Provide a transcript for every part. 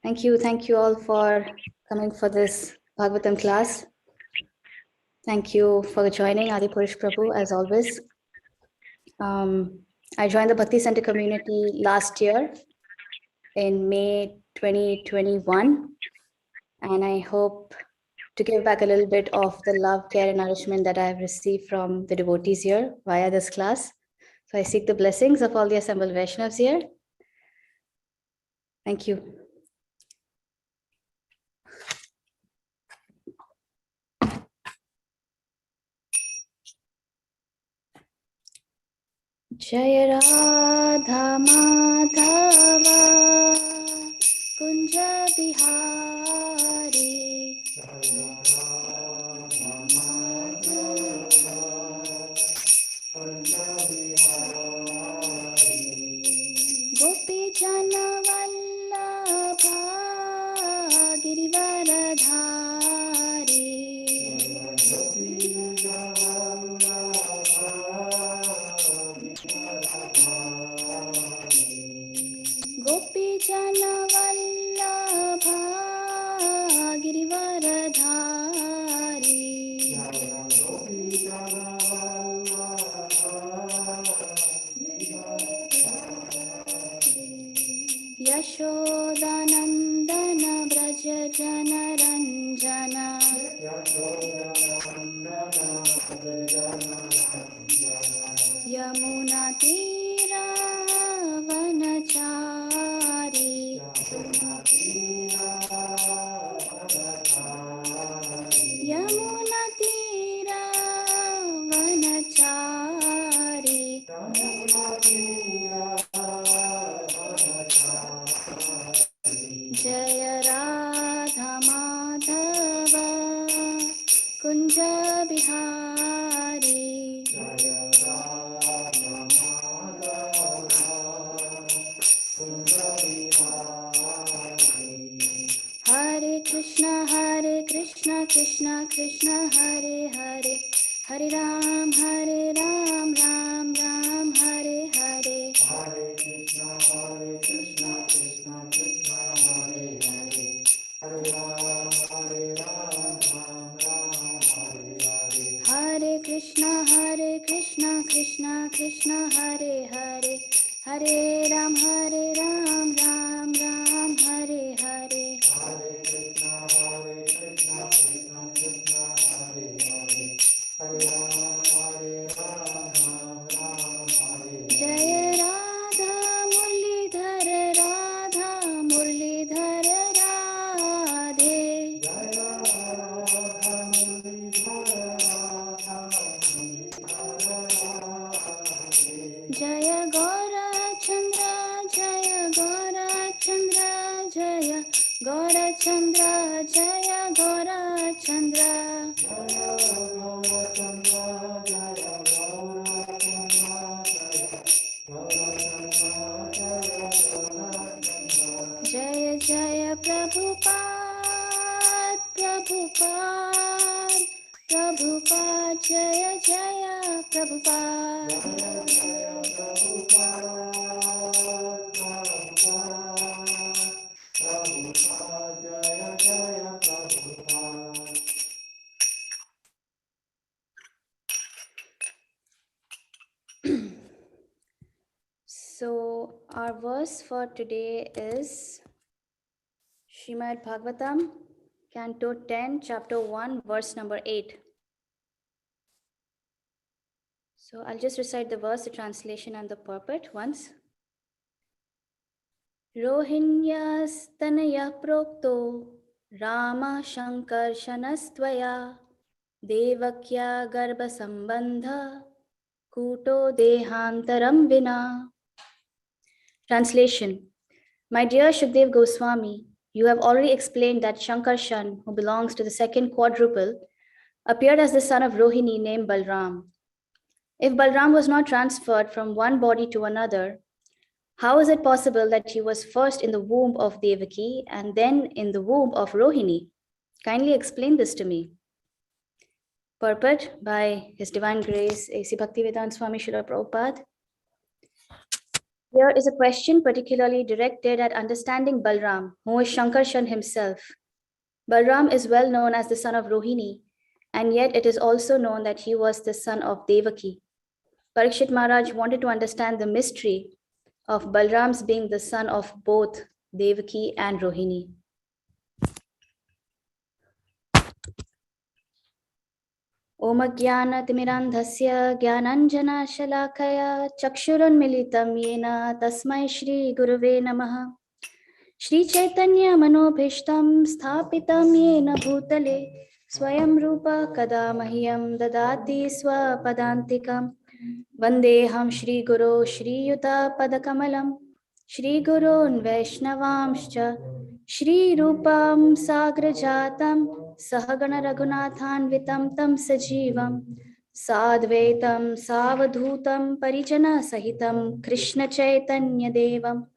Thank you all for coming for this Bhagavatam class. Thank you for joining Adi Purush Prabhu as always. I joined the Bhakti Center community last year in May 2021, and I hope to give back a little bit of the love, care, and nourishment that I have received from the devotees here via this class. So I seek the blessings of all the assembled Vaishnavas here. Thank you. Jaya Radha Madhava Kunja Bihari Gopi Jana Vallabha Girivaradhari Gopi Jana Vallabha Girivaradhari Yashodanandana Braja Jana Ranjana Yamuna Tira Vanachari Yamuna Tira Vanachari Jaya Radha Madhava Kunja Bihari Hare Krishna Krishna Krishna Hare Hare Hare Ram Ram Ram Hare Hare Hare Krishna Krishna Krishna Hare Hare Hare Ram Ram Hare Hare Hare Krishna Krishna Krishna Hare Hare Hare Ram Ram Hare Hare Hare Krishna Krishna Krishna Hare Hare Hare Ram Hare Jaya Radha Murlidhar Radhe Jaya Radha Jaya Gaura Chandra Jaya Gaura Chandra Jaya Gaura Chandra Jaya Gaura Chandra Jaya Gaura Chandra Jaya Gaura Chandra Jaya Jaya Prabhupada Prabhupada Prabhupada Jaya Jaya Prabhupada Jaya Prabhupada Prabhupada Jaya Jaya Prabhupada. So our verse for today is Srimad Bhagavatam, Canto 10, Chapter 1, verse number 8. So I'll just recite the verse, the translation and the purport once. Rohinyastanaya prokto Rama Shankarshanastvaya Devakya Garbha Sambandha Kuto Dehantaram Vina. Translation. My dear Shukdev Goswami, you have already explained that Shankarshan, who belongs to the second quadruple, appeared as the son of Rohini named Balram. If Balram was not transferred from one body to another, how is it possible that he was first in the womb of Devaki and then in the womb of Rohini? Kindly explain this to me. Purport by His Divine Grace A.C. Bhaktivedanta Swami Srila Prabhupada. Here is a question particularly directed at understanding Balram, who is Shankarshan himself. Balram is well known as the son of Rohini, and yet it is also known that he was the son of Devaki. Parikshit Maharaj wanted to understand the mystery of Balram's being the son of both Devaki and Rohini. Om Jnanatimirandhasya Jnananjana Chakshurunmilitam Yena Tasmai Shri Guruve Namaha. Shri Chaitanya Manobhishtam Sthapitam Yena Bhutale Swayam Rupa Kada Mahyam Dadati Swapadantikam Vandeham Shri Guru Shri Yuta Padakamalam Shri Gurun Vaishnavamscha Shri Rupam Sagrajatam Sahagana Raghunathan Vitam Tam Sajivam Sadvaitam Savadhutam Parijana Sahitam Krishna Chaitanya Devam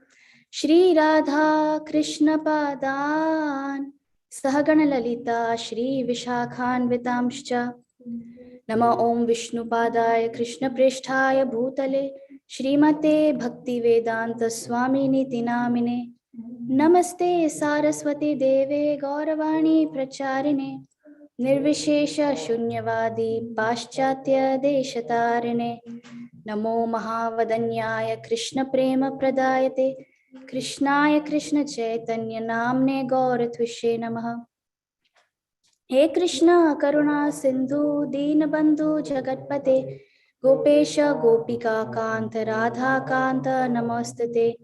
Shri Radha Krishna Padan Sahagana Lalita Shri Vishakhan Vitamscha Nama Om Vishnu Padaya Krishna Pristhaya Bhutale Shrimate Bhakti Vedanta Swami Niti Namine Namaste Saraswati Deve Gauravani Pracharine Nirvishesha Shunyavadi Paschatya Deshatarine Namo Mahavadanyaya Krishna Prema Pradayate Krishnaya Krishna Chaitanya Namne Gauratvishe Namaha. He Krishna Karuna Sindhu Deenabandhu Jagatpate Gopesha Gopika Kanta Radha Kanta Namostate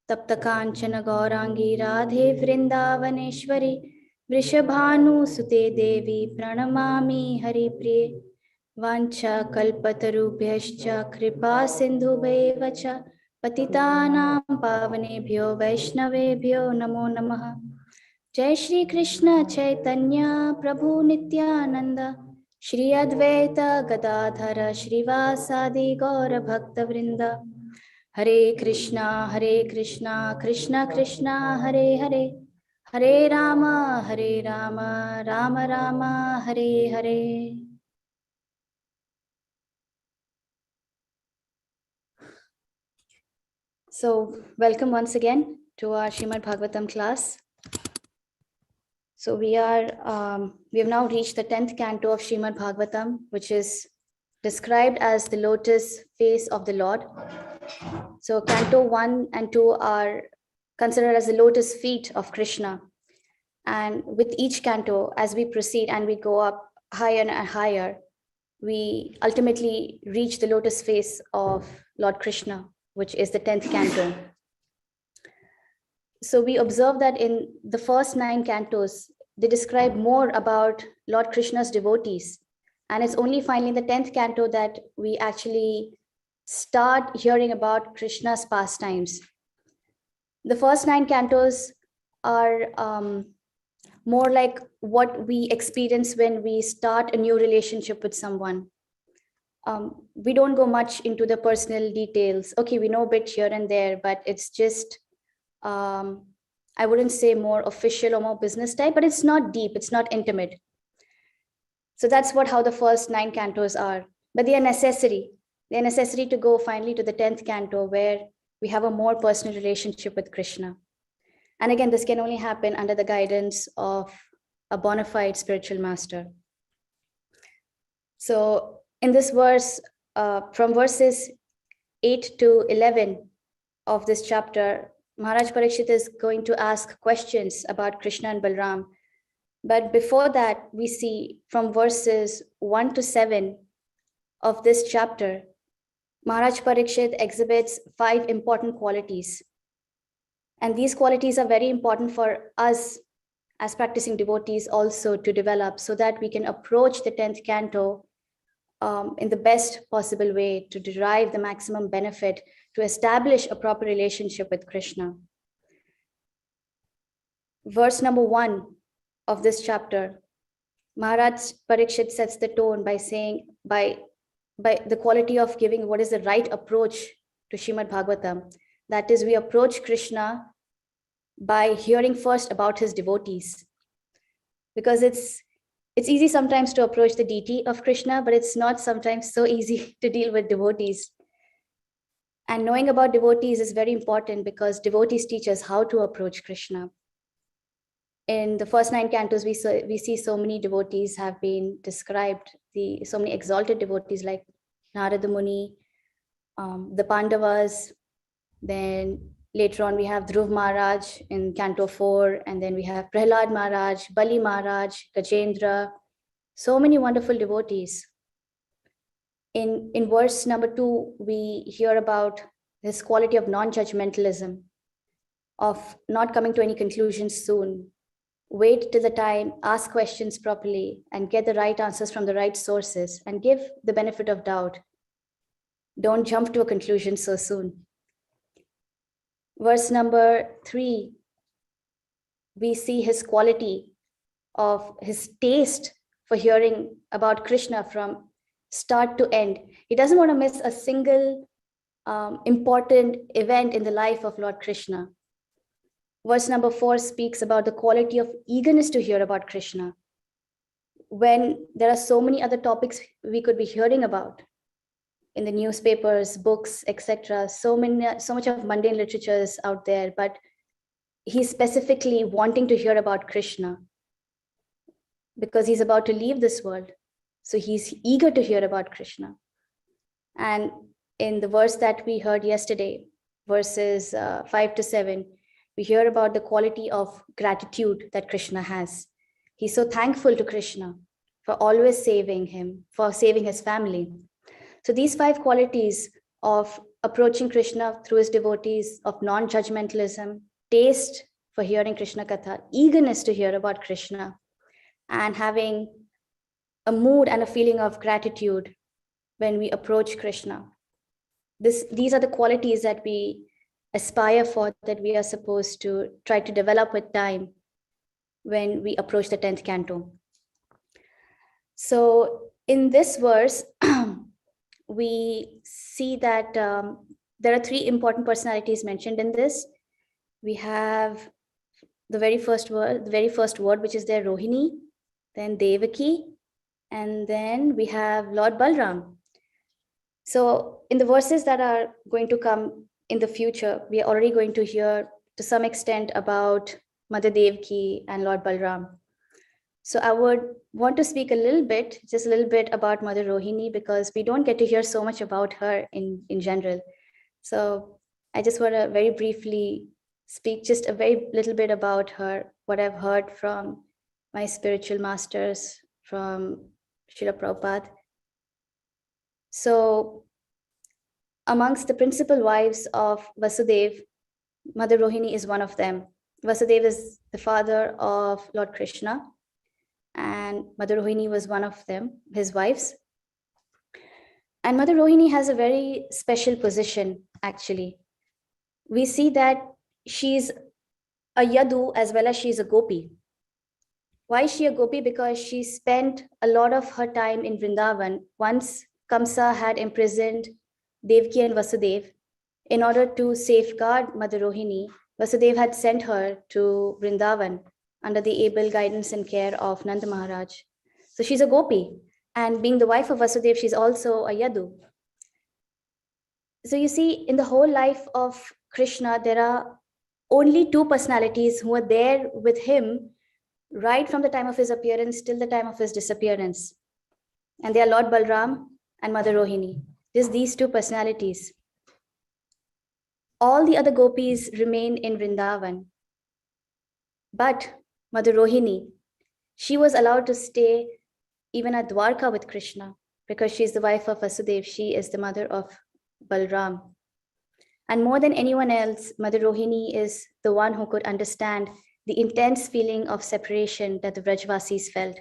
Tapta Kanchana Gaurangi Radhe Vrindavaneshwari Vrishabhanu Sute Devi Pranamami Hari Priye Vancha Kalpatarubhyascha Kripa Sindhu Bhevacha Patitanam Pavanebhyo Vaishnavebhyo Namo Namaha. Jai Shri Krishna Chaitanya Prabhu Nityananda Shri Advaita Gadadhara Shrivasadi Gaura Bhakta Vrinda Hare Krishna Krishna Krishna Hare Hare Hare Rama Rama Rama Hare Hare. So welcome once again to our Srimad Bhagavatam class. So we have now reached the 10th canto of Srimad Bhagavatam, which is described as the lotus face of the Lord. So canto 1 and 2 are considered as the lotus feet of Krishna. And with each canto, as we proceed and we go up higher and higher, we ultimately reach the lotus face of Lord Krishna, which is the 10th canto. So we observe that in the first 9 cantos, they describe more about Lord Krishna's devotees. And it's only finally in the 10th canto that we actually start hearing about Krishna's pastimes. The first 9 cantos are more like what we experience when we start a new relationship with someone. We don't go much into the personal details. Okay, we know a bit here and there, but it's just I wouldn't say more official or more business type, but it's not deep, it's not intimate. So that's how the first 9 cantos are. But they are necessary. They are necessary to go finally to the 10th canto, where we have a more personal relationship with Krishna. And again, this can only happen under the guidance of a bona fide spiritual master. So in this verse, from verses 8 to 11 of this chapter, Maharaj Parikshit is going to ask questions about Krishna and Balram. But before that, we see from verses 1 to 7 of this chapter, Maharaj Parikshit exhibits 5 important qualities. And these qualities are very important for us as practicing devotees also to develop, so that we can approach the 10th canto in the best possible way to derive the maximum benefit, to establish a proper relationship with Krishna. Verse number 1 of this chapter, Maharaj Parikshit sets the tone by saying, by the quality of giving what is the right approach to Srimad Bhagavatam. That is, we approach Krishna by hearing first about his devotees. Because it's easy sometimes to approach the deity of Krishna, but it's not sometimes so easy to deal with devotees. And knowing about devotees is very important because devotees teach us how to approach Krishna. In the first 9 cantos, we see so many devotees have been described, so many exalted devotees like Narada Muni, the Pandavas. Then later on, we have Dhruv Maharaj in Canto 4, and then we have Prahlad Maharaj, Bali Maharaj, Gajendra, so many wonderful devotees. In verse number 2, we hear about this quality of non-judgmentalism, of not coming to any conclusions soon. Wait till the time, ask questions properly, and get the right answers from the right sources, and give the benefit of doubt. Don't jump to a conclusion so soon. Verse number 3, we see his quality of his taste for hearing about Krishna from start to end. He doesn't want to miss a single important event in the life of Lord Krishna. Verse number 4 speaks about the quality of eagerness to hear about Krishna. When there are so many other topics we could be hearing about in the newspapers, books, etc., so much of mundane literature is out there, but he's specifically wanting to hear about Krishna because he's about to leave this world. So he's eager to hear about Krishna. And in the verse that we heard yesterday, verses 5 to 7, we hear about the quality of gratitude that Krishna has. He's so thankful to Krishna for always saving him, for saving his family. So these 5 qualities of approaching Krishna through his devotees, of non-judgmentalism, taste for hearing Krishna Katha, eagerness to hear about Krishna, and having a mood and a feeling of gratitude when we approach Krishna. These are the qualities that we aspire for, that we are supposed to try to develop with time when we approach the 10th canto. So in this verse, we see that there are 3 important personalities mentioned in this. We have the very first word, which is there, Rohini, then Devaki, and then we have Lord Balram. So in the verses that are going to come in the future, we are already going to hear to some extent about Mother Devaki and Lord Balram. So I would want to speak just a little bit about Mother Rohini, because we don't get to hear so much about her in general. So I just want to very briefly speak just a very little bit about her, what I've heard from my spiritual masters, from Srila Prabhupada. So amongst the principal wives of Vasudev, Mother Rohini is one of them. Vasudev is the father of Lord Krishna, and Mother Rohini was one of them, his wives. And Mother Rohini has a very special position, actually. We see that she's a Yadu as well as she's a Gopi. Why is she a Gopi? Because she spent a lot of her time in Vrindavan. Once Kamsa had imprisoned Devaki and Vasudev, in order to safeguard Mother Rohini, Vasudev had sent her to Vrindavan under the able guidance and care of Nanda Maharaj. So she's a Gopi, and being the wife of Vasudev, she's also a Yadu. So you see, in the whole life of Krishna, there are only 2 personalities who are there with him right from the time of his appearance till the time of his disappearance. And they are Lord Balram and Mother Rohini. Just these 2 personalities. All the other gopis remain in Vrindavan. But Mother Rohini, she was allowed to stay even at Dwarka with Krishna, because she's the wife of Vasudev. She is the mother of Balram. And more than anyone else, Mother Rohini is the one who could understand the intense feeling of separation that the Vrajvasis felt.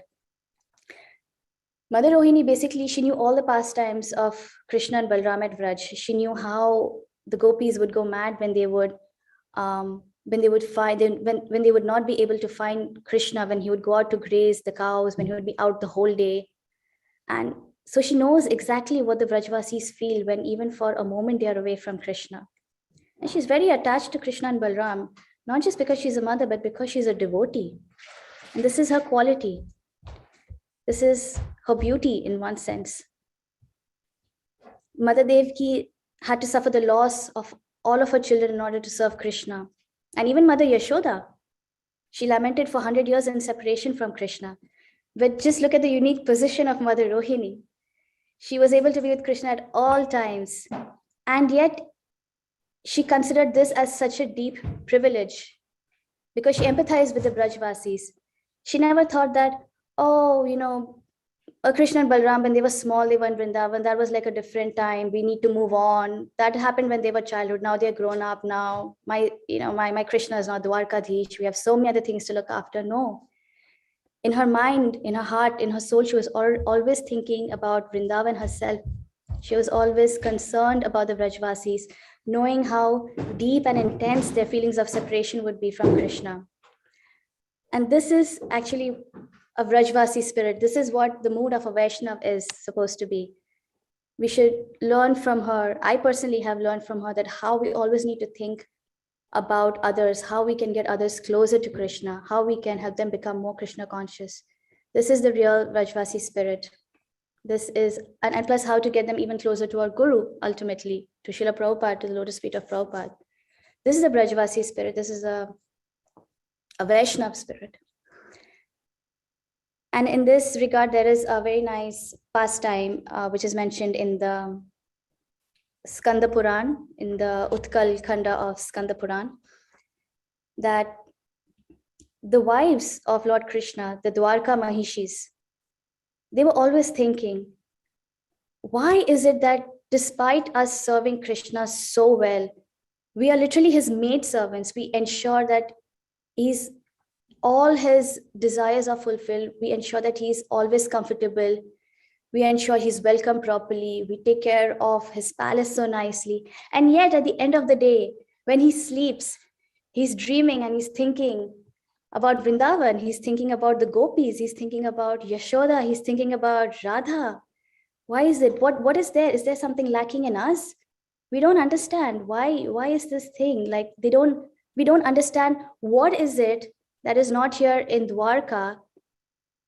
Mother Rohini, basically, she knew all the pastimes of Krishna and Balram at Vraj. She knew how the gopis would go mad when they would not be able to find Krishna, when he would go out to graze the cows, when he would be out the whole day. And so she knows exactly what the Vrajvasis feel when even for a moment they are away from Krishna. And she's very attached to Krishna and Balram, not just because she's a mother, but because she's a devotee. And this is her quality. This is her beauty in one sense. Mother Devaki had to suffer the loss of all of her children in order to serve Krishna. And even Mother Yashoda, she lamented for 100 years in separation from Krishna. But just look at the unique position of Mother Rohini. She was able to be with Krishna at all times. And yet, she considered this as such a deep privilege because she empathized with the Brajvasis. She never thought that, oh, Krishna and Balram, when they were small, they were in Vrindavan. That was like a different time. We need to move on. That happened when they were childhood. Now they're grown up. Now my Krishna is now Dwarkadhish. We have so many other things to look after. No. In her mind, in her heart, in her soul, she was always thinking about Vrindavan herself. She was always concerned about the Brajvasis, knowing how deep and intense their feelings of separation would be from Krishna. And this is actually a Vrajvasi spirit. This is what the mood of a Vaishnav is supposed to be. We should learn from her. I personally have learned from her that how we always need to think about others, how we can get others closer to Krishna, how we can help them become more Krishna conscious. This is the real Vrajvasi spirit. This is, and plus how to get them even closer to our Guru, ultimately, to Srila Prabhupada, to the lotus feet of Prabhupada. This is a Vrajvasi spirit. This is a Vaishnav spirit. And in this regard, there is a very nice pastime which is mentioned in the Skanda Puran, in the Utkal Khanda of Skanda Puran, that the wives of Lord Krishna, the Dwarka Mahishis, they were always thinking, why is it that despite us serving Krishna so well, we are literally his maid servants. We ensure that all his desires are fulfilled. We ensure that he's always comfortable. We ensure he's welcomed properly. We take care of his palace so nicely. And yet at the end of the day, when he sleeps, he's dreaming and he's thinking about Vrindavan. He's thinking about the gopis. He's thinking about Yashoda. He's thinking about Radha. Why is it? What is there? Is there something lacking in us? We don't understand. Why is this thing? Like we don't understand what is it that is not here in Dwarka,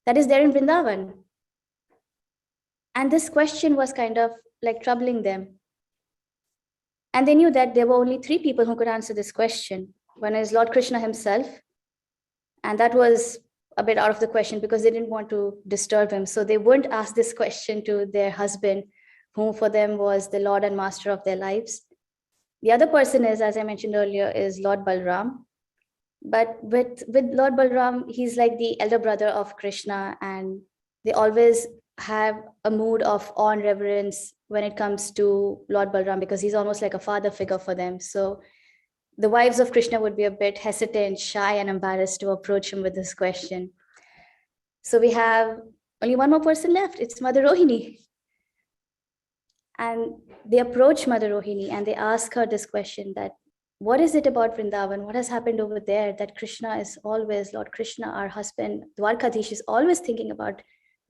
that is there in Vrindavan. And this question was kind of like troubling them. And they knew that there were only three people who could answer this question. One is Lord Krishna himself. And that was a bit out of the question because they didn't want to disturb him. So they wouldn't ask this question to their husband, whom for them was the Lord and Master of their lives. The other person is, as I mentioned earlier, is Lord Balram. But with Lord Balram, he's like the elder brother of Krishna, and they always have a mood of awe and reverence when it comes to Lord Balram because he's almost like a father figure for them. So the wives of Krishna would be a bit hesitant, shy, and embarrassed to approach him with this question. So we have only one more person left. It's Mother Rohini. And they approach Mother Rohini and they ask her this question, that what is it about Vrindavan? What has happened over there that Krishna is always, Lord Krishna, our husband, Dwarkadhish, is always thinking about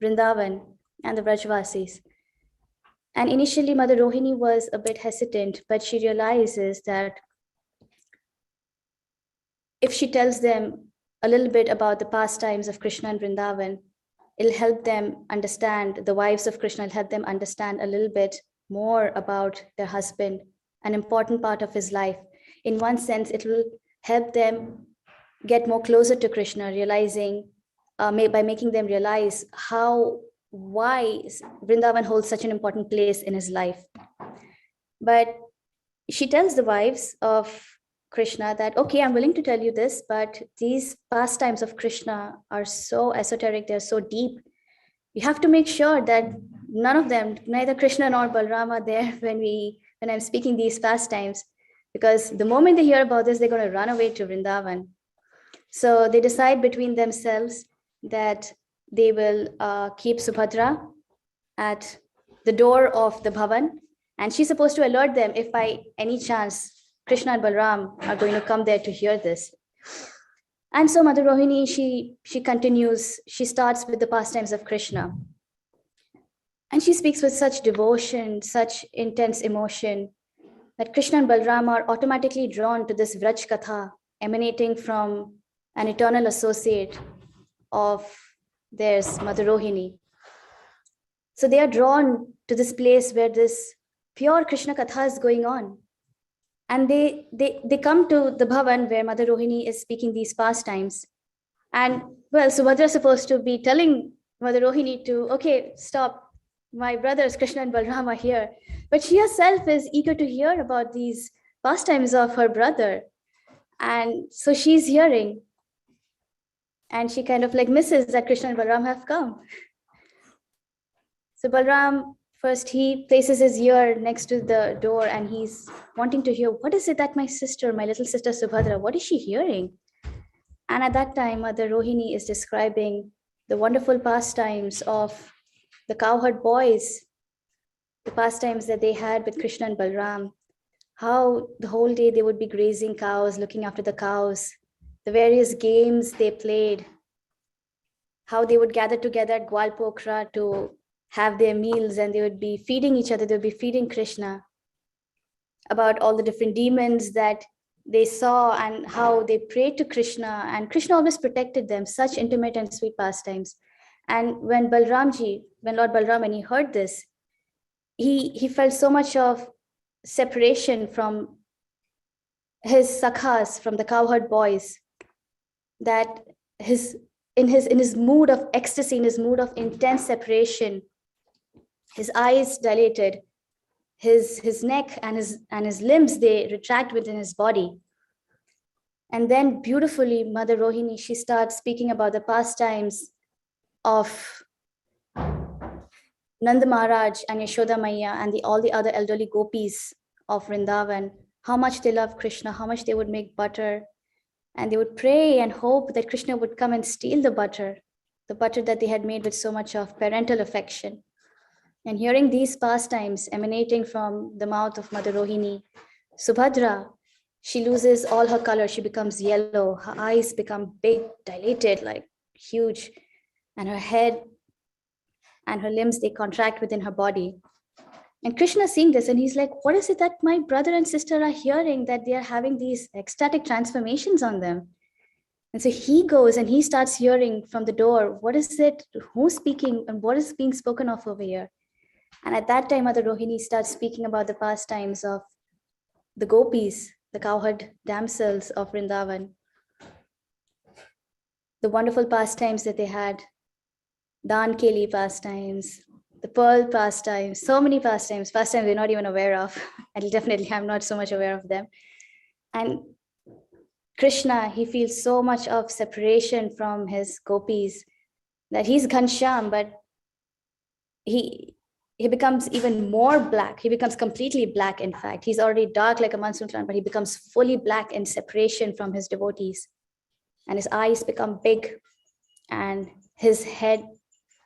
Vrindavan and the Vrajvasis? And initially, Mother Rohini was a bit hesitant, but she realizes that if she tells them a little bit about the pastimes of Krishna and Vrindavan, it'll help them understand, the wives of Krishna will help them understand a little bit more about their husband, an important part of his life. In one sense, it will help them get more closer to Krishna, realizing, by making them realize why Vrindavan holds such an important place in his life. But she tells the wives of Krishna that, okay, I'm willing to tell you this, but these pastimes of Krishna are so esoteric, they're so deep. You have to make sure that none of them, neither Krishna nor Balram, are there when I'm speaking these pastimes, because the moment they hear about this, they're going to run away to Vrindavan. So they decide between themselves that they will keep Subhadra at the door of the Bhavan, and she's supposed to alert them if by any chance Krishna and Balram are going to come there to hear this. And so Mother Rohini, she continues, she starts with the pastimes of Krishna. And she speaks with such devotion, such intense emotion, that Krishna and Balram are automatically drawn to this Vraj Katha emanating from an eternal associate of theirs, Mother Rohini. So they are drawn to this place where this pure Krishna Katha is going on. And they come to the Bhavan where Mother Rohini is speaking these pastimes. And well, Subhadra is supposed to be telling Mother Rohini to, okay, stop. My brothers Krishna and Balram are here. But she herself is eager to hear about these pastimes of her brother. And so she's hearing. And she kind of like misses that Krishna and Balram have come. So Balram, first he places his ear next to the door and he's wanting to hear, what is it that my sister, my little sister Subhadra, what is she hearing? And at that time, Mother Rohini is describing the wonderful pastimes of the cowherd boys, the pastimes that they had with Krishna and Balram, how the whole day they would be grazing cows, looking after the cows, the various games they played, how they would gather together at Gwalpokra to have their meals and they would be feeding each other, they would be feeding Krishna, about all the different demons that they saw and how they prayed to Krishna, and Krishna always protected them, such intimate and sweet pastimes. And when Lord Balram, when he heard this, he felt so much of separation from his sakhas, from the cowherd boys, that in his mood of ecstasy, in his mood of intense separation, his eyes dilated, his neck and his limbs, they retract within his body. And then beautifully, Mother Rohini, she starts speaking about the pastimes of Nanda Maharaj and Yashoda Maiya and all the other elderly gopis of Vrindavan, how much they love Krishna, how much they would make butter. And they would pray and hope that Krishna would come and steal the butter that they had made with so much of parental affection. And hearing these pastimes emanating from the mouth of Mother Rohini, Subhadra, she loses all her color. She becomes yellow. Her eyes become big, dilated, like huge. And her head and her limbs, they contract within her body. And Krishna seeing this, and he's like, what is it that my brother and sister are hearing, that they are having these ecstatic transformations on them? And so he goes and he starts hearing from the door, what is it, who's speaking, and what is being spoken of over here? And at that time, Mother Rohini starts speaking about the pastimes of the gopis, the cowherd damsels of Vrindavan, the wonderful pastimes that they had, Dan Keli pastimes, the pearl pastimes, so many pastimes we're not even aware of. And definitely I'm not so much aware of them. And Krishna, he feels so much of separation from his gopis that he's Ghanshyam, but he becomes even more black. He becomes completely black, in fact. He's already dark like a monsoon cloud, but he becomes fully black in separation from his devotees. And his eyes become big, and his head,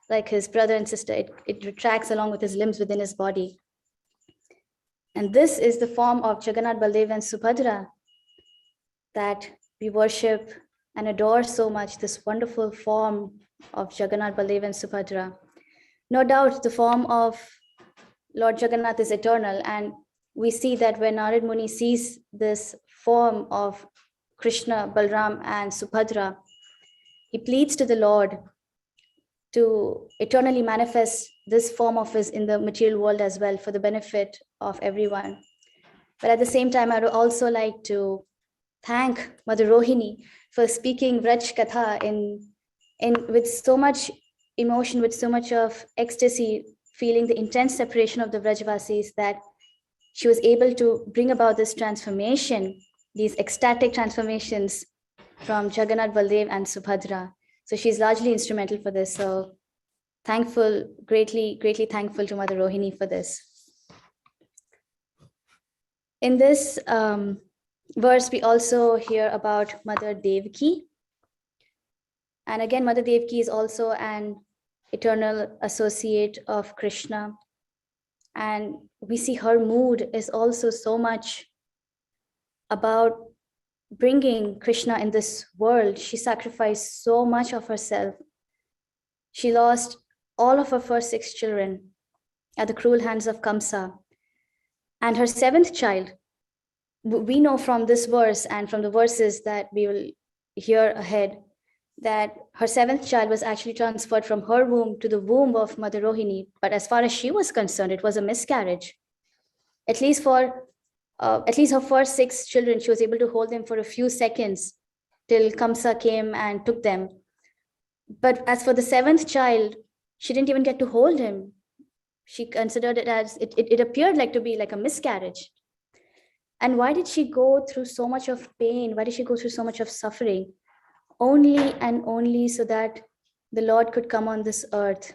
like his brother and sister, it retracts along with his limbs within his body. And this is the form of Jagannath, Baldev, and Subhadra that we worship and adore so much, this wonderful form of Jagannath, Baldev, and Subhadra. No doubt the form of Lord Jagannath is eternal, and we see that when Narad Muni sees this form of Krishna, Balram, and Subhadra, he pleads to the Lord to eternally manifest this form of his in the material world as well, for the benefit of everyone. But at the same time, I would also like to thank Mother Rohini for speaking Vraj Katha with so much emotion, with so much of ecstasy, feeling the intense separation of the Vrajvasis, that she was able to bring about this transformation, these ecstatic transformations from Jagannath, Baldev, and Subhadra. So she's largely instrumental for this. So thankful, greatly thankful to Mother Rohini for this. In this verse, we also hear about Mother Devaki. And again, Mother Devaki is also an eternal associate of Krishna. And we see her mood is also so much about bringing Krishna in this world. She sacrificed so much of herself. She lost all of her first 6 children at the cruel hands of Kamsa. And her 7th child, we know from this verse and from the verses that we will hear ahead, that her 7th child was actually transferred from her womb to the womb of Mother Rohini. But as far as she was concerned, it was a miscarriage. At least her first 6 children, she was able to hold them for a few seconds till Kamsa came and took them. But as for the 7th child, she didn't even get to hold him. She considered it as, it appeared like to be like a miscarriage. And why did she go through so much of pain? Why did she go through so much of suffering? Only and only so that the Lord could come on this earth.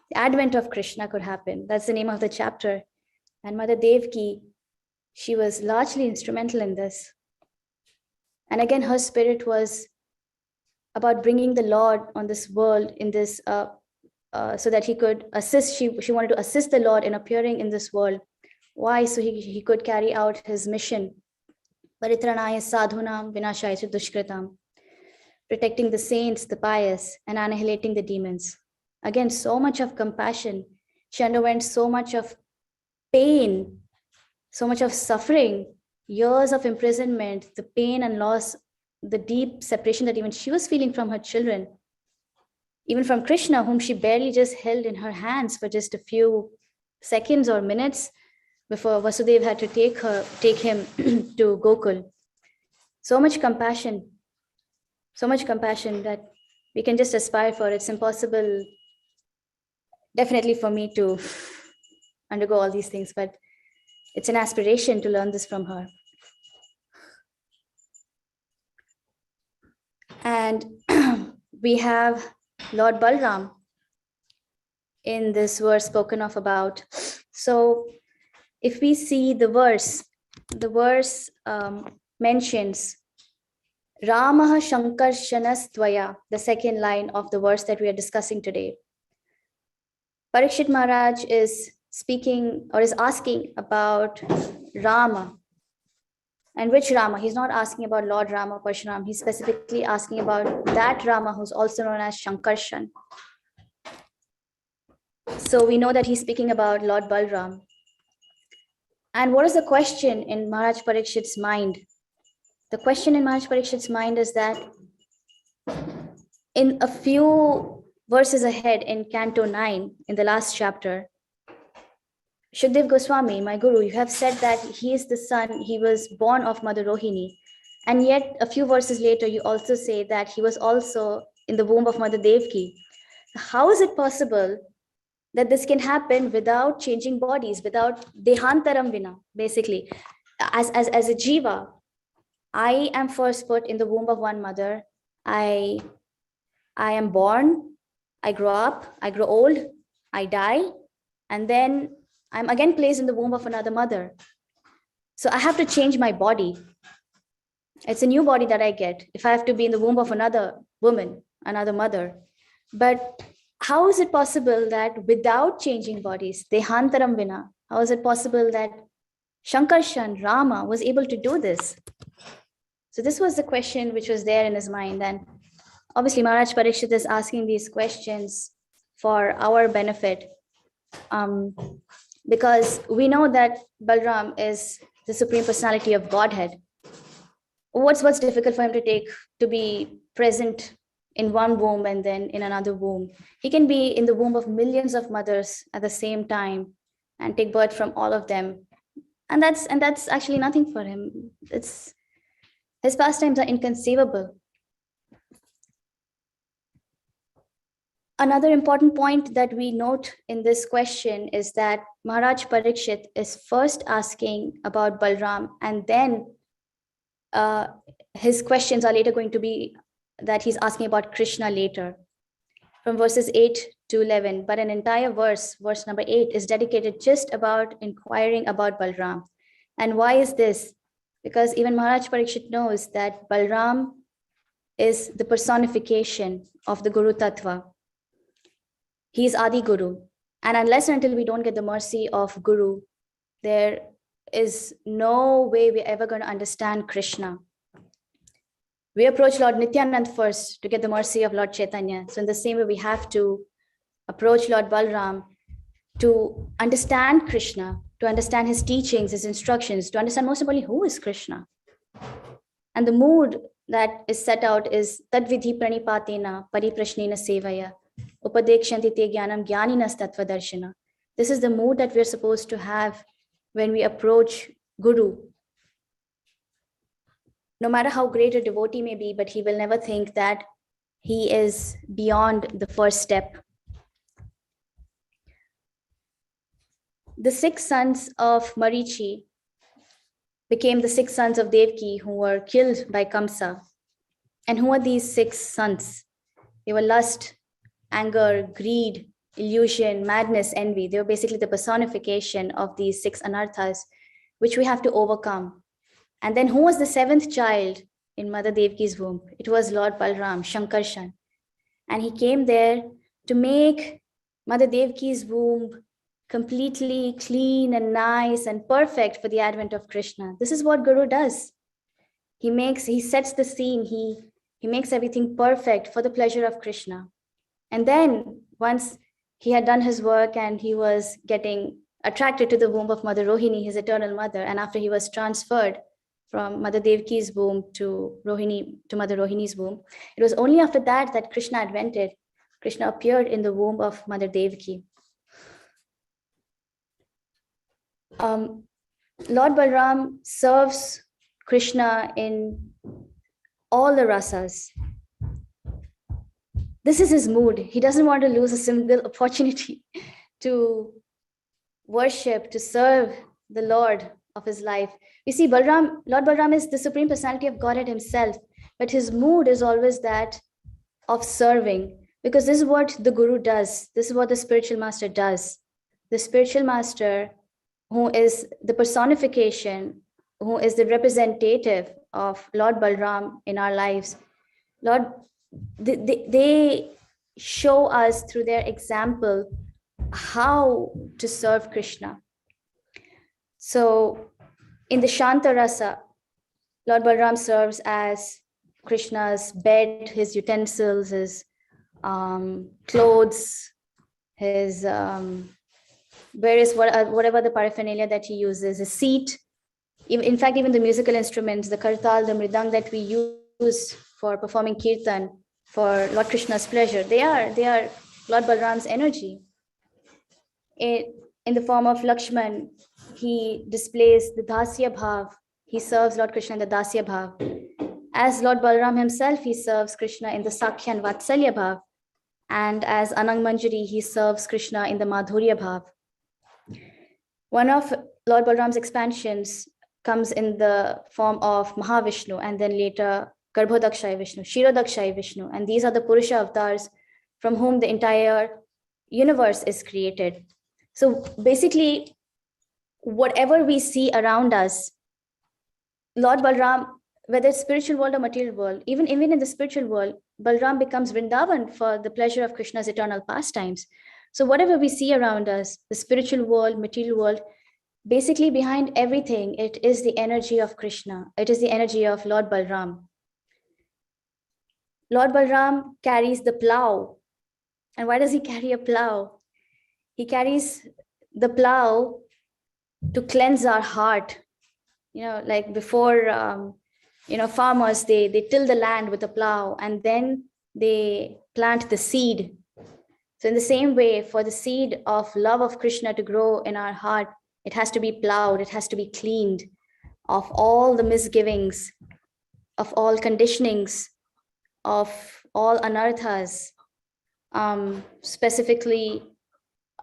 The advent of Krishna could happen. That's the name of the chapter. And Mother Devaki, she was largely instrumental in this. And again, her spirit was about bringing the Lord on this world in this, so that he could assist. She wanted to assist the Lord in appearing in this world. Why? So he could carry out his mission. Paritranaya sadhunam vinashaya dushkritam. Protecting the saints, the pious, and annihilating the demons. Again, so much of compassion. She underwent so much of pain, so much of suffering, years of imprisonment, the pain and loss, the deep separation that even she was feeling from her children, even from Krishna, whom she barely just held in her hands for just a few seconds or minutes before Vasudeva had to take him to Gokul. So much compassion that we can just aspire for. It's impossible, definitely, for me to undergo all these things, but it's an aspiration to learn this from her. And we have Lord Balram in this verse spoken of about. So if we see the verse mentions Ramaha Shankarshanastvaya, the second line of the verse that we are discussing today. Parikshit Maharaj is speaking or is asking about Rama. And which Rama? He's not asking about Lord Rama Parshuram. He's specifically asking about that Rama who's also known as Shankarshan. So we know that he's speaking about Lord Balram. And what is the question in Maharaj Parikshit's mind? The question in Maharaj Parikshit's mind is that in a few verses ahead in Canto 9, in the last chapter, Shukdev Goswami, my guru, you have said that he is the son, he was born of Mother Rohini. And yet a few verses later, you also say that he was also in the womb of Mother Devaki. How is it possible that this can happen without changing bodies, without dehantaram vina, basically? As a jiva, I am first put in the womb of one mother. I am born, I grow up, I grow old, I die, and then I'm again placed in the womb of another mother. So I have to change my body. It's a new body that I get if I have to be in the womb of another woman, another mother. But how is it possible that without changing bodies, dehantaram vina, how is it possible that Shankarshan, Rama, was able to do this? So this was the question which was there in his mind. And obviously Maharaj Parikshit is asking these questions for our benefit. Because we know that Balram is the Supreme Personality of Godhead. What's difficult for him to be present in one womb and then in another womb? He can be in the womb of millions of mothers at the same time and take birth from all of them. And that's actually nothing for him. His pastimes are inconceivable. Another important point that we note in this question is that Maharaj Parikshit is first asking about Balram, and then his questions are later going to be that he's asking about Krishna later, from verses 8 to 11. But an entire verse number 8, is dedicated just about inquiring about Balram. And why is this? Because even Maharaj Parikshit knows that Balram is the personification of the Guru Tattva. He is Adi Guru. And unless and until we don't get the mercy of Guru, there is no way we're ever going to understand Krishna. We approach Lord Nityanand first to get the mercy of Lord Chaitanya. So in the same way, we have to approach Lord Balram to understand Krishna, to understand his teachings, his instructions, to understand most importantly, who is Krishna. And the mood that is set out is Tadvidhi Pranipatena Pariprashnena Sevaya Upadekshanti Te Jnanam Jnaninas Tattva Darshana. This is the mood that we're supposed to have when we approach Guru, no matter how great a devotee may be, but he will never think that he is beyond the first step. The 6 sons of Marichi became the 6 sons of Devki who were killed by Kamsa. And who are these 6 sons? They were lust, anger, greed, illusion, madness, envy. They were basically the personification of these 6 anarthas, which we have to overcome. And then who was the 7th child in Mother Devki's womb? It was Lord Balram, Shankarshan. And he came there to make Mother Devki's womb completely clean and nice and perfect for the advent of Krishna. This is what Guru does. He sets the scene, he makes everything perfect for the pleasure of Krishna. And then once he had done his work and he was getting attracted to the womb of Mother Rohini, his eternal mother, and after he was transferred from Mother Devki's womb to Mother Rohini's womb, it was only after that that Krishna advented. Krishna appeared in the womb of Mother Devki. Lord Balram serves Krishna in all the rasas. This is his mood. He doesn't want to lose a single opportunity to worship, to serve the Lord of his life. You see, Lord Balram is the Supreme Personality of Godhead himself, but his mood is always that of serving, because this is what the Guru does. This is what the spiritual master does. The spiritual master, who is the personification, who is the representative of Lord Balram in our lives, they show us through their example how to serve Krishna. So in the Shanta Rasa, Lord Balram serves as Krishna's bed, his utensils, his clothes, his various whatever the paraphernalia that he uses, a seat. In fact, even the musical instruments, the kartal, the mridang that we use for performing kirtan for Lord Krishna's pleasure, they are Lord Balram's energy. In the form of Lakshman, he displays the dasya bhav. He serves Lord Krishna in the dasya bhav. As Lord Balram himself, he serves Krishna in the sakhya and vatsalya bhav. And as Anang Manjari, he serves Krishna in the madhurya bhav. One of Lord Balram's expansions comes in the form of Mahavishnu, and then later Garbhodakshaya Vishnu, Shirodakshaya Vishnu. And these are the Purusha avatars from whom the entire universe is created. So basically, whatever we see around us, Lord Balram, whether it's spiritual world or material world, even in the spiritual world, Balram becomes Vrindavan for the pleasure of Krishna's eternal pastimes. So whatever we see around us, the spiritual world, material world, basically behind everything, it is the energy of Krishna. It is the energy of Lord Balram. Lord Balram carries the plow. And why does he carry a plow? He carries the plow to cleanse our heart. Like before, farmers, they till the land with a plow and then they plant the seed. So in the same way, for the seed of love of Krishna to grow in our heart, it has to be plowed, it has to be cleaned of all the misgivings, of all conditionings, of all anarthas. Specifically,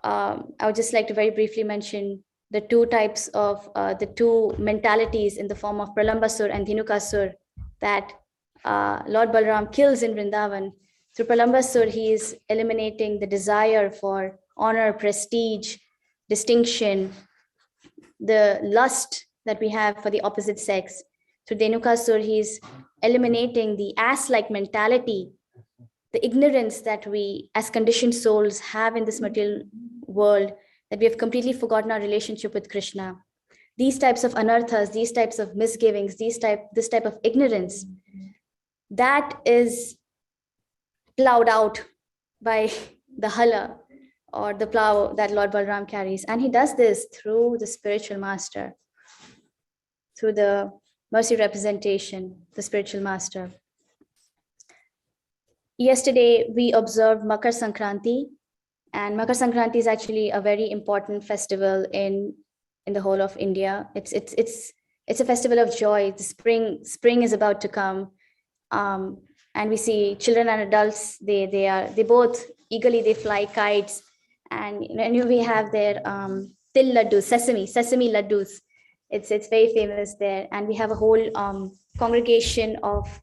I would just like to very briefly mention the 2 types of, the 2 mentalities in the form of Pralambasur and Dhinukasur that Lord Balram kills in Vrindavan. Through Pralambasur, he is eliminating the desire for honor, prestige, distinction, the lust that we have for the opposite sex. Through Dhenukasur, he's eliminating the ass-like mentality, the ignorance that we as conditioned souls have in this material world, that we have completely forgotten our relationship with Krishna. These types of anarthas, these types of misgivings, this type of ignorance, that is plowed out by the hala or the plow that Lord Balram carries. And he does this through the spiritual master, through the mercy representation, the spiritual master. Yesterday, we observed Makar Sankranti, and Makar Sankranti is actually a very important festival in in the whole of India. It's a festival of joy. The spring is about to come, and we see children and adults. They both eagerly they fly kites, and we have their til laddus, sesame laddus. It's very famous there, and we have a whole congregation of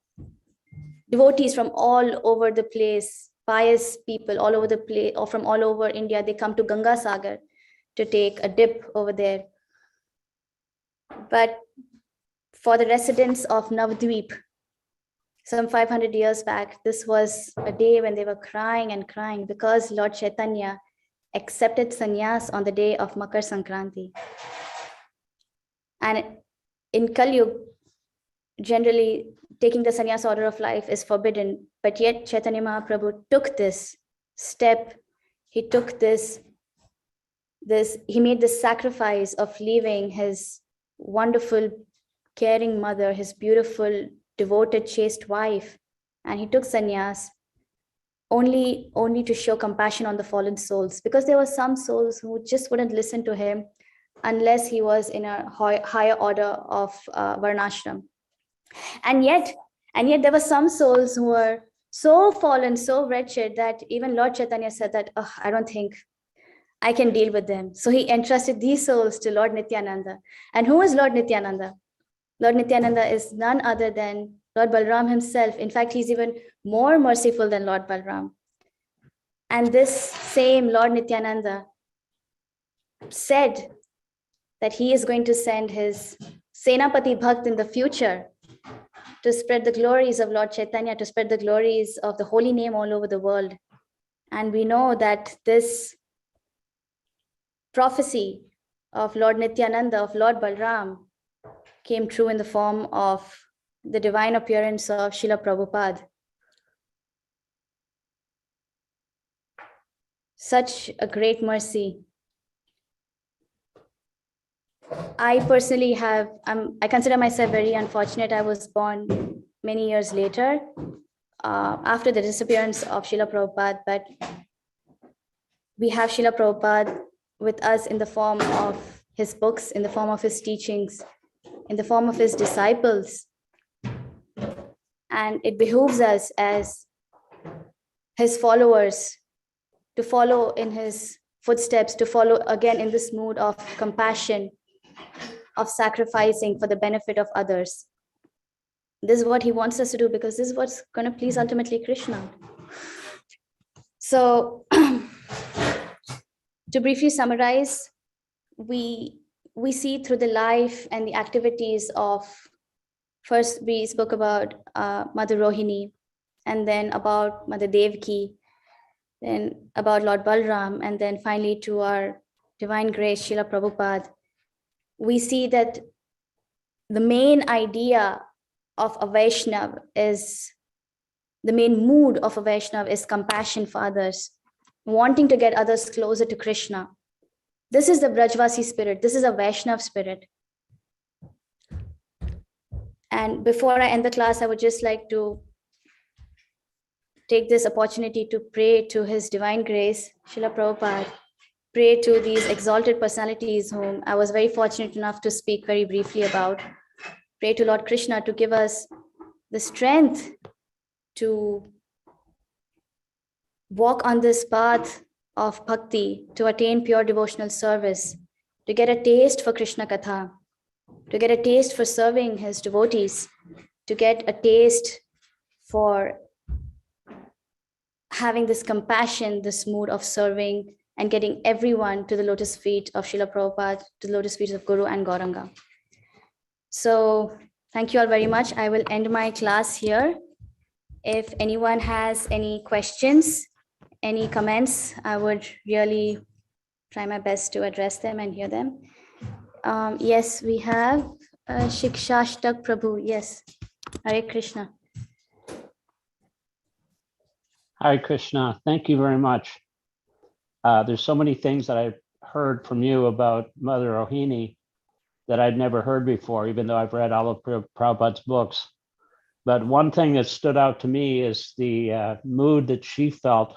devotees from all over the place, pious people all over the place, or from all over India. They come to Ganga Sagar to take a dip over there. But for the residents of Navadvip, some 500 years back, this was a day when they were crying and crying because Lord Chaitanya accepted sannyas on the day of Makar Sankranti. And in Kali Yuga, generally taking the sannyas order of life is forbidden, but yet Chaitanya Mahaprabhu took this step. He took he made this sacrifice of leaving his wonderful, caring mother, his beautiful, devoted, chaste wife, and he took sannyas only to show compassion on the fallen souls, because there were some souls who just wouldn't listen to him unless he was in a higher order of varnashram. And yet there were some souls who were so fallen, so wretched, that even Lord Chaitanya said that, oh, I don't think I can deal with them. So he entrusted these souls to Lord Nityananda. And who is Lord Nityananda? Lord Nityananda is none other than Lord Balram himself. In fact, he's even more merciful than Lord Balram. And this same Lord Nityananda said that he is going to send his Senapati Bhakt in the future to spread the glories of Lord Chaitanya, to spread the glories of the holy name all over the world. And we know that this prophecy of Lord Nityananda, of Lord Balram, came true in the form of the divine appearance of Srila Prabhupada. Such a great mercy. I personally I consider myself very unfortunate. I was born many years later, after the disappearance of Srila Prabhupada, but we have Srila Prabhupada with us in the form of his books, in the form of his teachings, in the form of his disciples. And it behooves us as his followers to follow in his footsteps, to follow again in this mood of compassion, of sacrificing for the benefit of others. This is what he wants us to do, because this is what's going to please ultimately Krishna. So to briefly summarize, we see through the life and the activities of, first we spoke about Mother Rohini, and then about Mother Devaki, then about Lord Balram, and then finally to our divine grace, Srila Prabhupada. We see that the main idea of a Vaishnav is, the main mood of a Vaishnav is compassion for others, wanting to get others closer to Krishna. This is the Brajvasi spirit. This is a Vaishnav spirit. And before I end the class, I would just like to take this opportunity to pray to His Divine Grace, Srila Prabhupada, pray to these exalted personalities whom I was very fortunate enough to speak very briefly about. Pray to Lord Krishna to give us the strength to walk on this path of bhakti, to attain pure devotional service, to get a taste for Krishna Katha, to get a taste for serving his devotees, to get a taste for having this compassion, this mood of serving and getting everyone to the lotus feet of Srila Prabhupada, to the lotus feet of Guru and Gauranga. So thank you all very much. I will end my class here. If anyone has any questions, any comments, I would really try my best to address them and hear them. Yes, we have Shikshashtak Prabhu. Yes, Hare Krishna. Hare Krishna, thank you very much. There's so many things that I've heard from you about Mother Rohini that I'd never heard before, even though I've read all of Prabhupada's books. But one thing that stood out to me is the mood that she felt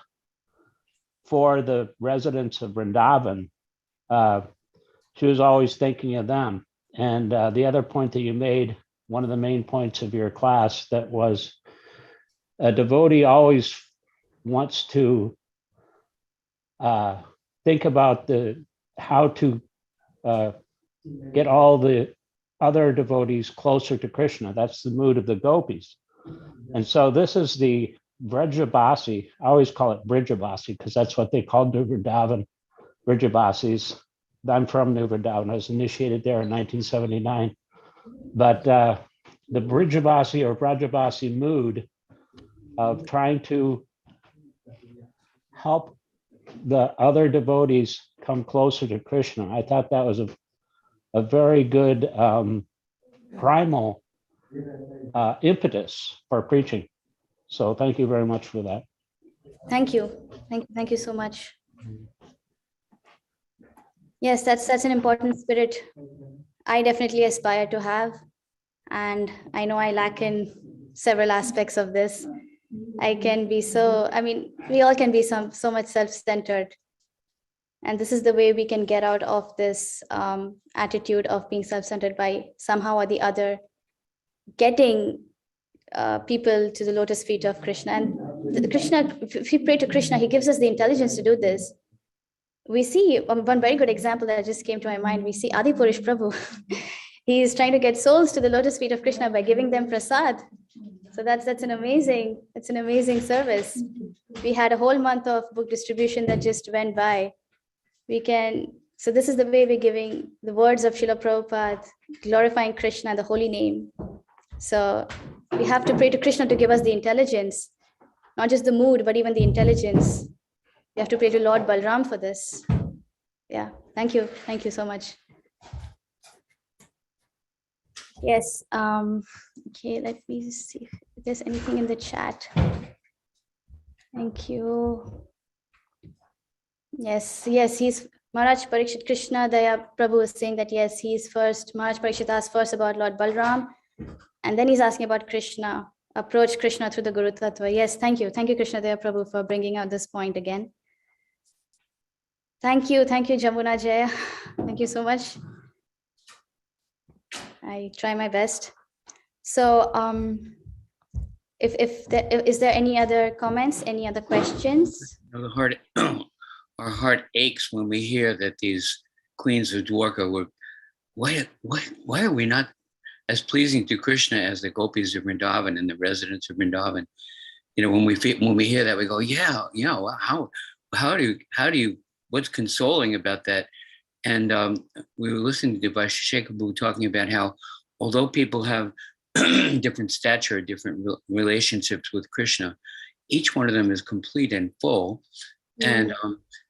for the residents of Vrindavan. she was always thinking of them. And the other point that you made, one of the main points of your class, that was a devotee always wants to think about how to get all the other devotees closer to Krishna. That's the mood of the gopis. And so this is the Vrajabasi. I always call it Brijabasi because that's what they called New Vrindavan, Vrijabasis. I'm from New Vrindavan. I was initiated there in 1979. But the Brijabasi or Vrajabasi mood of trying to help the other devotees come closer to Krishna. I thought that was a very good primal impetus for preaching. So thank you very much for that. Thank you. Thank you so much. Yes, that's an important spirit I definitely aspire to have. And I know I lack in several aspects of this. I can be we all can be so much self-centered. And this is the way we can get out of this attitude of being self-centered, by somehow or the other getting people to the lotus feet of Krishna. And Krishna, if we pray to Krishna, he gives us the intelligence to do this. We see one very good example that just came to my mind. We see Adipurush Prabhu. He is trying to get souls to the lotus feet of Krishna by giving them prasad. So that's an amazing service. We had a whole month of book distribution that just went by. So this is the way we're giving the words of Srila Prabhupada, glorifying Krishna, the holy name. So we have to pray to Krishna to give us the intelligence, not just the mood, but even the intelligence. We have to pray to Lord Balram for this. Yeah, thank you. Thank you so much. Yes. Okay, let me see if there's anything in the chat. Thank you. Yes, he's Maharaj Parikshit. Krishna Daya Prabhu is saying that yes, he's first. Maharaj Parikshit asked first about Lord Balram, and then he's asking about Krishna. Approach Krishna through the Guru Tattva. Yes, thank you. Thank you, Krishna Daya Prabhu, for bringing out this point again. Thank you, Jamuna Jaya. Thank you so much. I try my best. So, is there any other comments, any other questions? Our heart aches when we hear that these queens of Dwarka were. Why are we not as pleasing to Krishna as the gopis of Vrindavan and the residents of Vrindavan? When we hear that, we go, how do you? What's consoling about that? And we were listening to Vaisheshekhabu talking about how, although people have different stature, different relationships with Krishna, each one of them is complete and full, and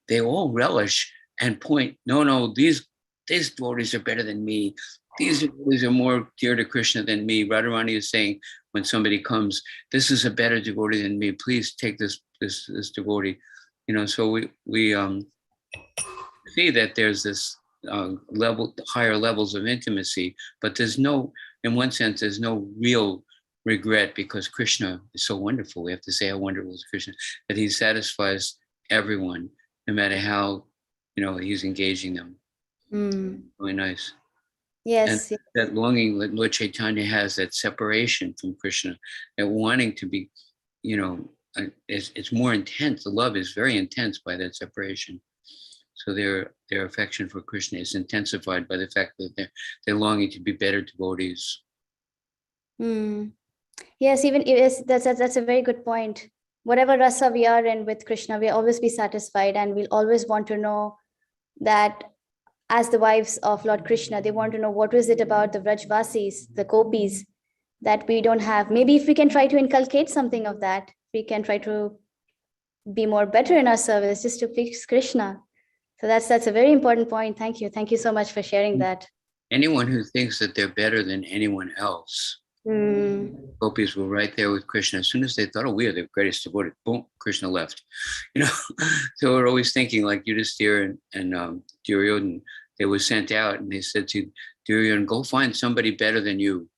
they all relish and point. No, these devotees are better than me. These devotees are more dear to Krishna than me. Radharani is saying when somebody comes, this is a better devotee than me. Please take this devotee. So we see that there's this higher levels of intimacy, but in one sense, there's no real regret, because Krishna is so wonderful. We have to say how wonderful is Krishna, that he satisfies everyone, no matter how, he's engaging them. Really nice. Yes. And that longing that Lord Chaitanya has, that separation from Krishna, that wanting to be, it's more intense. The love is very intense by that separation. So their affection for Krishna is intensified by the fact that they're longing to be better devotees. Yes, that's a very good point. Whatever rasa we are in with Krishna, we'll always be satisfied, and we'll always want to know that, as the wives of Lord Krishna, they want to know what is it about the Vrajvasis, the gopis, that we don't have. Maybe if we can try to inculcate something of that, we can try to be more better in our service, just to please Krishna. So that's a very important point. Thank you. Thank you so much for sharing that. Anyone who thinks that they're better than anyone else, gopis were right there with Krishna. As soon as they thought, oh, we are the greatest devotee, boom, Krishna left. So we're always thinking like Yudhisthira and Duryodhana. They were sent out and they said to Duryodhana, go find somebody better than you.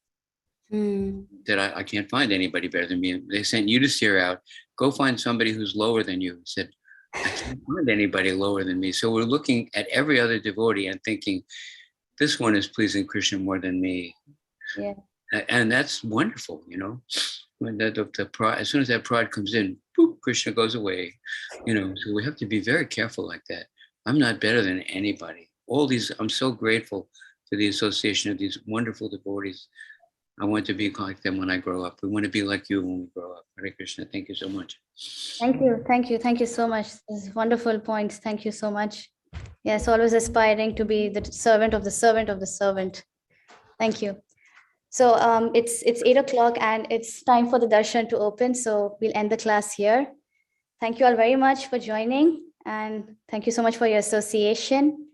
That I can't find anybody better than me. They sent Yudhisthira out, go find somebody who's lower than you. He said, I can't find anybody lower than me. So we're looking at every other devotee and thinking, this one is pleasing Krishna more than me. Yeah. And that's wonderful, you know. When the pride, as soon as that pride comes in, boop, Krishna goes away. You know, so we have to be very careful like that. I'm not better than anybody. All these, I'm so grateful for the association of these wonderful devotees. I want to be like them when I grow up. We want to be like you when we grow up. Hare Krishna, thank you so much. Thank you. Thank you. Thank you so much. This is wonderful points. Thank you so much. Yes, always aspiring to be the servant of the servant of the servant. Thank you. So it's 8 o'clock and it's time for the darshan to open. So we'll end the class here. Thank you all very much for joining, and thank you so much for your association.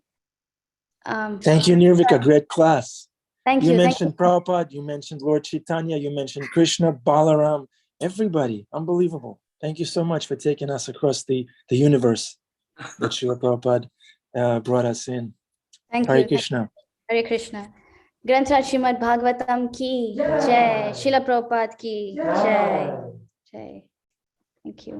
Thank you, Nirvika. Great class. Thank You you. mentioned Prabhupada, you mentioned Lord Chaitanya, you mentioned Krishna, Balaram, everybody. Unbelievable. Thank you so much for taking us across the universe that Srila Prabhupada brought us in. Thank Hare you. Krishna. Hare Krishna. Granth Srimad Bhagavatam ki jai. Srila Prabhupada ki jai. Jai. Thank you.